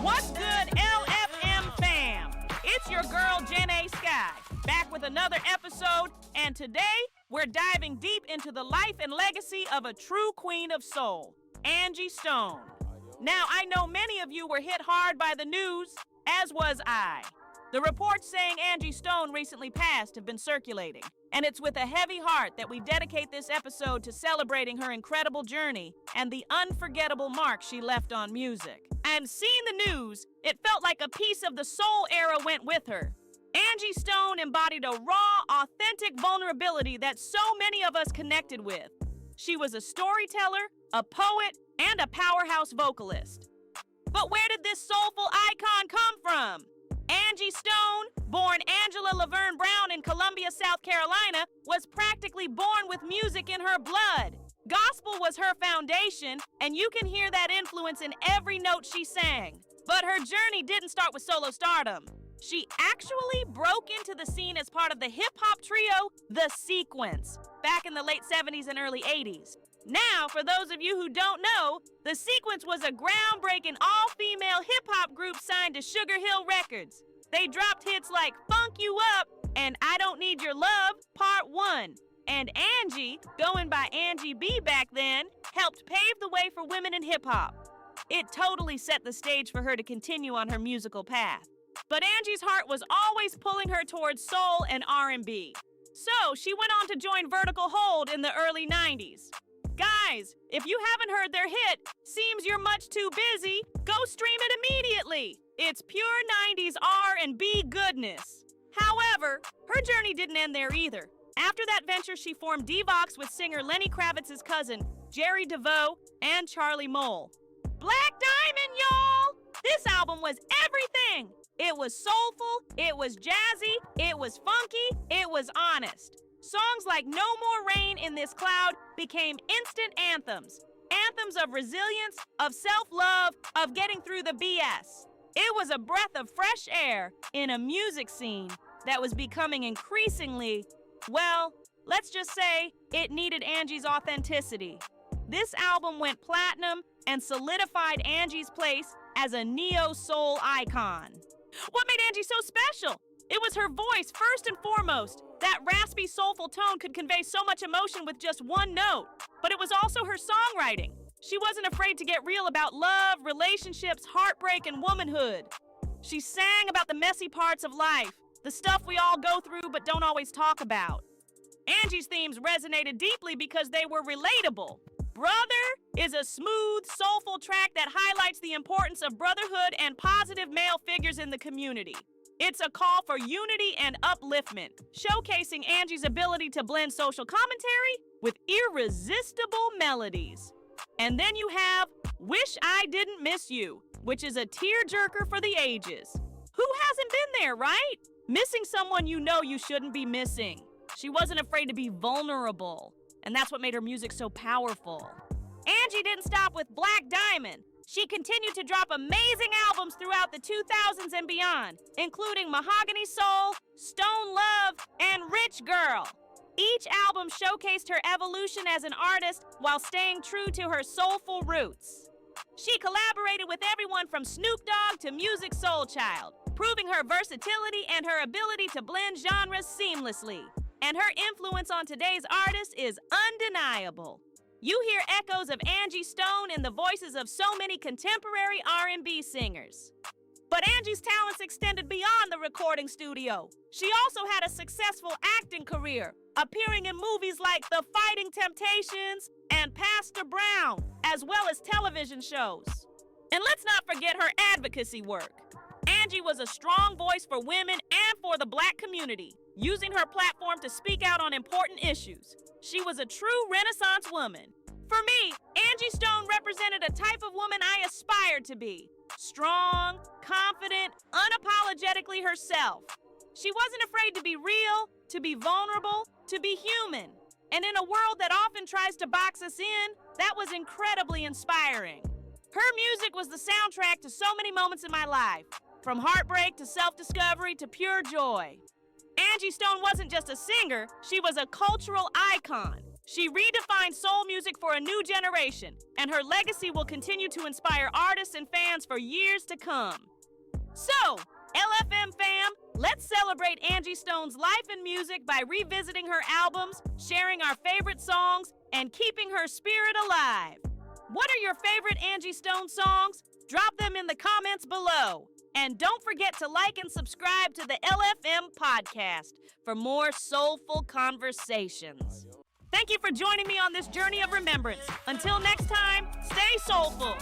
What's good, LFM fam? It's your girl, Jen A. Sky, back with another episode, and today we're diving deep into the life and legacy of a true queen of soul, Angie Stone. Now, I know many of you were hit hard by the news, as was I. The reports saying Angie Stone recently passed have been circulating, and it's with a heavy heart that we dedicate this episode to celebrating her incredible journey and the unforgettable mark she left on music. And seeing the news, it felt like a piece of the soul era went with her. Angie Stone embodied a raw, authentic vulnerability that so many of us connected with. She was a storyteller, a poet, and a powerhouse vocalist. But where did this soulful icon come from? Angie Stone, born Angela Laverne Brown in Columbia, South Carolina, was practically born with music in her blood. Gospel was her foundation, and you can hear that influence in every note she sang. But her journey didn't start with solo stardom. She actually broke into the scene as part of the hip-hop trio, The Sequence, back in the late 70s and early 80s. Now, for those of you who don't know, The Sequence was a groundbreaking all-female hip-hop group signed to Sugar Hill Records. They dropped hits like Funk You Up and I Don't Need Your Love, Part 1. And Angie, going by Angie B back then, helped pave the way for women in hip-hop. It totally set the stage for her to continue on her musical path. But Angie's heart was always pulling her towards soul and R&B. So she went on to join Vertical Hold in the early 90s. Guys, if you haven't heard their hit, Seems You're Much Too Busy, go stream it immediately. It's pure 90s R&B goodness. However, her journey didn't end there either. After that venture, she formed Devox with singer Lenny Kravitz's cousin, Jerry DeVoe, and Charlie Mole. Black Diamond, y'all! This album was everything. It was soulful, it was jazzy, it was funky, it was honest. Songs like No More Rain in This Cloud became instant anthems. Anthems of resilience, of self-love, of getting through the BS. It was a breath of fresh air in a music scene that was becoming increasingly, well, let's just say it needed Angie's authenticity. This album went platinum and solidified Angie's place as a neo-soul icon. What made Angie so special? It was her voice, first and foremost. That raspy, soulful tone could convey so much emotion with just one note. But it was also her songwriting. She wasn't afraid to get real about love, relationships, heartbreak, and womanhood. She sang about the messy parts of life, the stuff we all go through but don't always talk about. Angie's themes resonated deeply because they were relatable. Brother is a smooth, soulful track that highlights the importance of brotherhood and positive male figures in the community. It's a call for unity and upliftment, showcasing Angie's ability to blend social commentary with irresistible melodies. And then you have Wish I Didn't Miss You, which is a tearjerker for the ages. Who hasn't been there, right? Missing someone you know you shouldn't be missing. She wasn't afraid to be vulnerable, and that's what made her music so powerful. Angie didn't stop with Black Diamond. She continued to drop amazing albums throughout the 2000s and beyond, including Mahogany Soul, Stone Love, and Rich Girl. Each album showcased her evolution as an artist while staying true to her soulful roots. She collaborated with everyone from Snoop Dogg to Musiq Soulchild, proving her versatility and her ability to blend genres seamlessly. And her influence on today's artists is undeniable. You hear echoes of Angie Stone in the voices of so many contemporary R&B singers. But Angie's talents extended beyond the recording studio. She also had a successful acting career, appearing in movies like The Fighting Temptations and Pastor Brown, as well as television shows. And let's not forget her advocacy work. Angie was a strong voice for women and for the Black community, using her platform to speak out on important issues. She was a true Renaissance woman. For me, Angie Stone represented a type of woman I aspired to be. Strong, confident, unapologetically herself. She wasn't afraid to be real, to be vulnerable, to be human. And in a world that often tries to box us in, that was incredibly inspiring. Her music was the soundtrack to so many moments in my life, from heartbreak to self-discovery to pure joy. Angie Stone wasn't just a singer, she was a cultural icon. She redefined soul music for a new generation, and her legacy will continue to inspire artists and fans for years to come. So, LFM fam, let's celebrate Angie Stone's life and music by revisiting her albums, sharing our favorite songs, and keeping her spirit alive. What are your favorite Angie Stone songs? Drop them in the comments below. And don't forget to like and subscribe to the LFM podcast for more soulful conversations. Thank you for joining me on this journey of remembrance. Until next time, stay soulful.